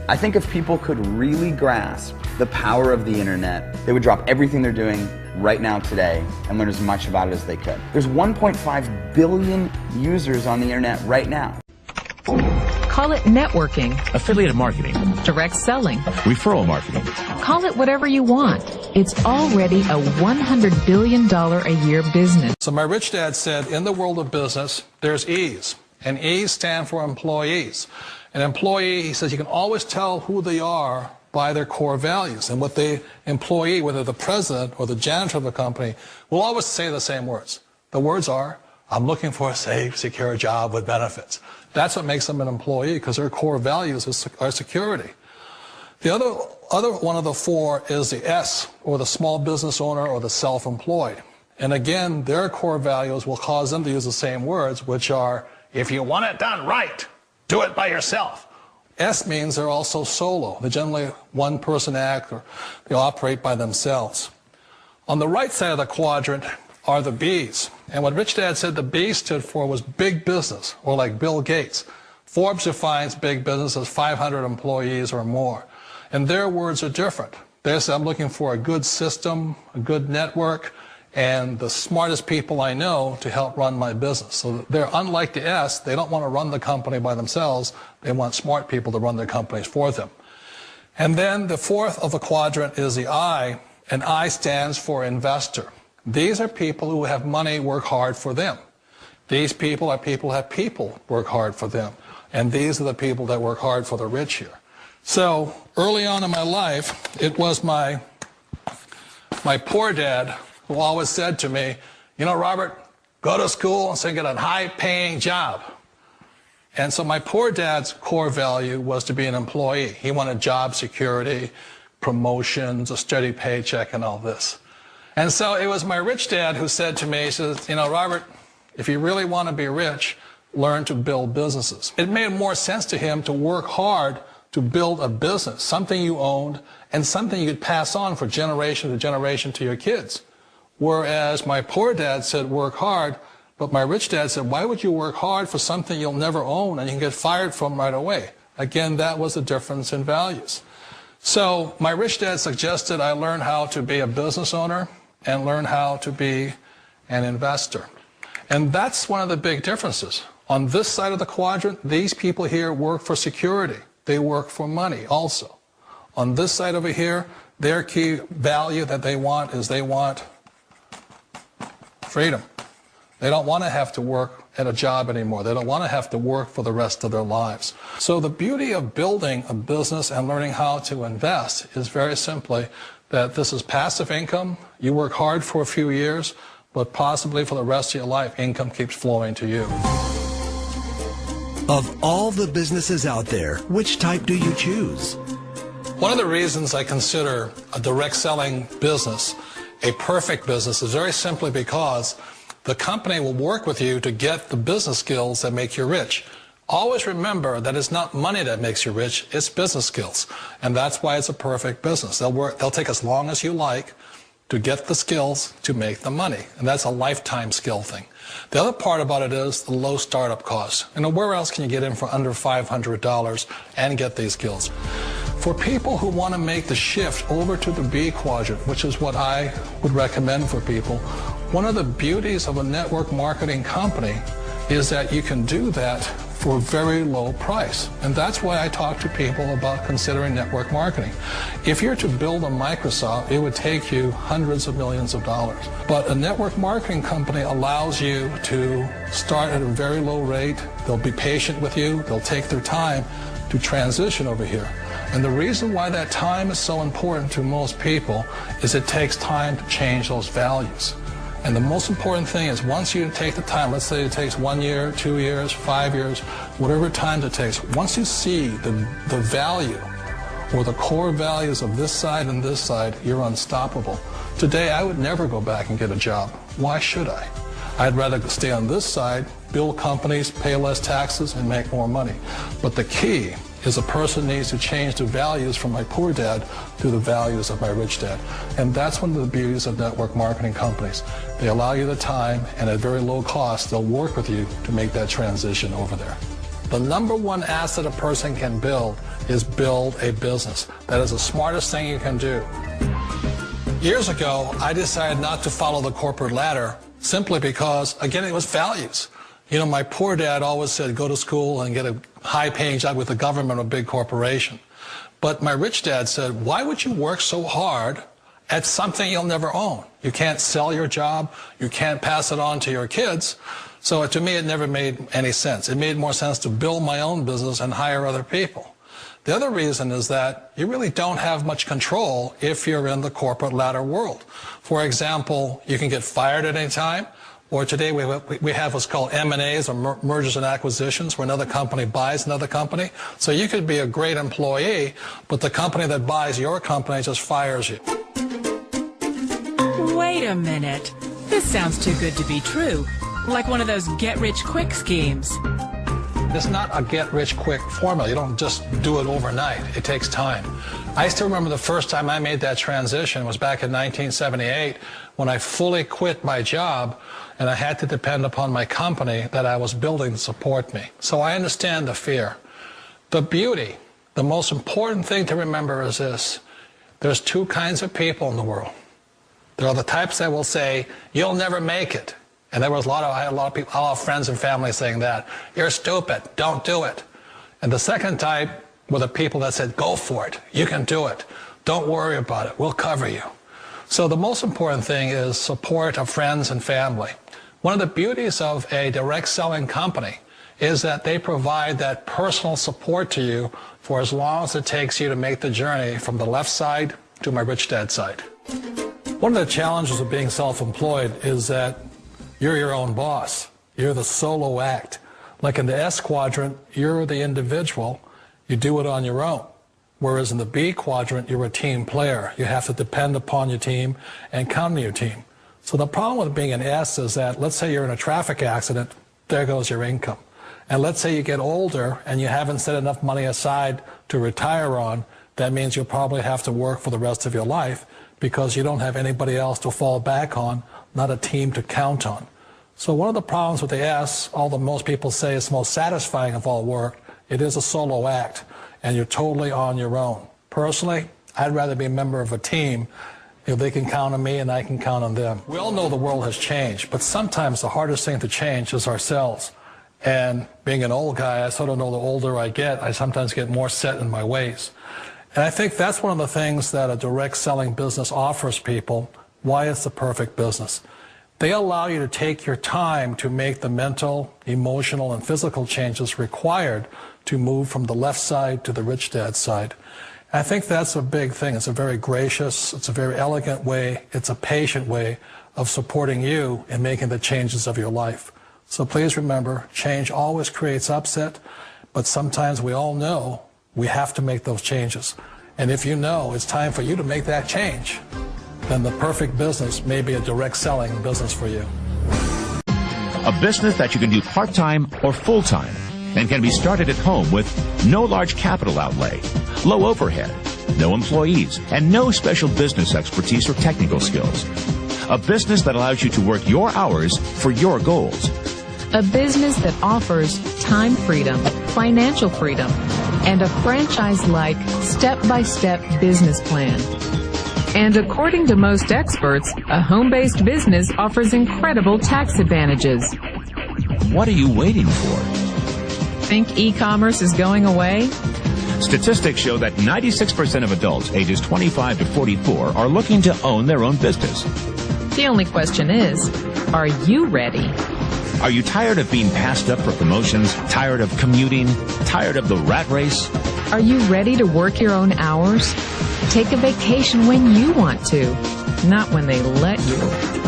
I think if people could really grasp the power of the internet, they would drop everything they're doing right now today and learn as much about it as they could. There's 1.5 billion users on the internet right now. Call it networking, affiliate marketing, direct selling, referral marketing. Call it whatever you want. It's already a $100 billion a year business. So my rich dad said, in the world of business, there's E's. And E's stand for employees. An employee, he says, you can always tell who they are by their core values. And what the employee, whether the president or the janitor of the company, will always say the same words. The words are, I'm looking for a safe, secure job with benefits. That's what makes them an employee, because their core values are security. The other one of the four is the S, or the small business owner or the self-employed. And again, their core values will cause them to use the same words, which are, if you want it done right, do it by yourself. S means they're also solo. They're generally one-person act, or they operate by themselves. On the right side of the quadrant are the B's. And what Rich Dad said the B stood for was big business, or like Bill Gates. Forbes defines big business as 500 employees or more. And their words are different. They say, I'm looking for a good system, a good network, and the smartest people I know to help run my business. So they're unlike the S. They don't want to run the company by themselves. They want smart people to run their companies for them. And then the fourth of the quadrant is the I, and I stands for investor. These are people who have money work hard for them. These people are people who have people work hard for them. And these are the people that work hard for the rich here. So early on in my life, it was my poor dad who always said to me, you know, Robert, go to school and so get a high-paying job. And so my poor dad's core value was to be an employee. He wanted job security, promotions, a steady paycheck, and all this. And so it was my rich dad who said to me, he says, you know, Robert, if you really want to be rich, learn to build businesses. It made more sense to him to work hard to build a business, something you owned and something you could pass on for generation to generation to your kids. Whereas my poor dad said work hard, but my rich dad said, why would you work hard for something you'll never own and you can get fired from right away? Again, that was the difference in values. So my rich dad suggested I learn how to be a business owner and learn how to be an investor. And that's one of the big differences. On this side of the quadrant, these people here work for security. They work for money also. On this side over here, their key value that they want is they want freedom. They don't want to have to work at a job anymore. They don't want to have to work for the rest of their lives. So the beauty of building a business and learning how to invest is very simply that this is passive income. You work hard for a few years, but possibly for the rest of your life, income keeps flowing to you. Of all the businesses out there, which type do you choose? One of the reasons I consider a direct selling business a perfect business is very simply because the company will work with you to get the business skills that make you rich. Always remember that it's not money that makes you rich, it's business skills. And that's why it's a perfect business. They'll take as long as you like to get the skills to make the money. And that's a lifetime skill thing. The other part about it is the low startup cost. You know, where else can you get in for under $500 and get these skills? For people who want to make the shift over to the B quadrant, which is what I would recommend for people, one of the beauties of a network marketing company is that you can do that for a very low price. And that's why I talk to people about considering network marketing. If you're to build a Microsoft, it would take you hundreds of millions of dollars. But a network marketing company allows you to start at a very low rate. They'll be patient with you. They'll take their time to transition over here. And the reason why that time is so important to most people is it takes time to change those values. And the most important thing is once you take the time, let's say it takes 1 year, 2 years, 5 years, whatever time it takes, once you see the value or the core values of this side and this side, you're unstoppable. Today, I would never go back and get a job. Why should I? I'd rather stay on this side, build companies, pay less taxes, and make more money. But the key is a person needs to change the values from my poor dad to the values of my rich dad. And that's one of the beauties of network marketing companies. They allow you the time, and at very low cost, they'll work with you to make that transition over there. The number one asset a person can build is build a business. That is the smartest thing you can do. Years ago, I decided not to follow the corporate ladder simply because, again, it was values. You know, my poor dad always said, go to school and get a high-paying job with the government or a big corporation. But my rich dad said, why would you work so hard at something you'll never own? You can't sell your job. You can't pass it on to your kids. So to me, it never made any sense. It made more sense to build my own business and hire other people. The other reason is that you really don't have much control if you're in the corporate ladder world. For example, you can get fired at any time, or today we have what's called M&As, or mergers and acquisitions, where another company buys another company. So you could be a great employee, but the company that buys your company just fires you. Wait a minute. This sounds too good to be true. Like one of those get-rich-quick schemes. It's not a get-rich-quick formula. You don't just do it overnight. It takes time. I still remember the first time I made that transition was back in 1978 when I fully quit my job and I had to depend upon my company that I was building to support me. So I understand the fear. The beauty, the most important thing to remember is this. There's two kinds of people in the world. There are the types that will say, you'll never make it. And there was I had a lot of people, a lot of friends and family saying that. You're stupid. Don't do it. And the second type were the people that said, go for it. You can do it. Don't worry about it. We'll cover you. So the most important thing is support of friends and family. One of the beauties of a direct selling company is that they provide that personal support to you for as long as it takes you to make the journey from the left side to my rich dad side. One of the challenges of being self-employed is that you're your own boss. You're the solo act. Like in the S quadrant, you're the individual. You do it on your own. Whereas in the B quadrant, you're a team player. You have to depend upon your team and count on your team. So the problem with being an S is that, let's say you're in a traffic accident, there goes your income. And let's say you get older and you haven't set enough money aside to retire on, that means you'll probably have to work for the rest of your life because you don't have anybody else to fall back on, not a team to count on. So one of the problems with the S, although most people say it's most satisfying of all work, it is a solo act, and you're totally on your own. Personally, I'd rather be a member of a team if they can count on me and I can count on them. We all know the world has changed, but sometimes the hardest thing to change is ourselves. And being an old guy, I sort of know the older I get, I sometimes get more set in my ways. And I think that's one of the things that a direct selling business offers people, why it's the perfect business. They allow you to take your time to make the mental, emotional, and physical changes required to move from the left side to the rich dad side. I think that's a big thing. It's a very gracious, it's a very elegant way, it's a patient way of supporting you in making the changes of your life. So please remember, change always creates upset, but sometimes we all know we have to make those changes. And if you know it's time for you to make that change, then the perfect business may be a direct selling business for you. A business that you can do part-time or full-time and can be started at home with no large capital outlay, low overhead, no employees, and no special business expertise or technical skills. A business that allows you to work your hours for your goals. A business that offers time freedom, financial freedom, and a franchise-like, step-by-step business plan. And according to most experts, a home-based business offers incredible tax advantages. What are you waiting for? Think e-commerce is going away? Statistics show that 96% of adults ages 25 to 44 are looking to own their own business. The only question is, are you ready? Are you tired of being passed up for promotions, tired of commuting, tired of the rat race? Are you ready to work your own hours? Take a vacation when you want to, not when they let you.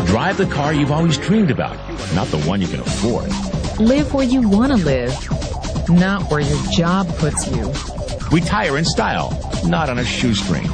Drive the car you've always dreamed about, not the one you can afford. Live where you want to live, not where your job puts you. Retire in style, not on a shoestring.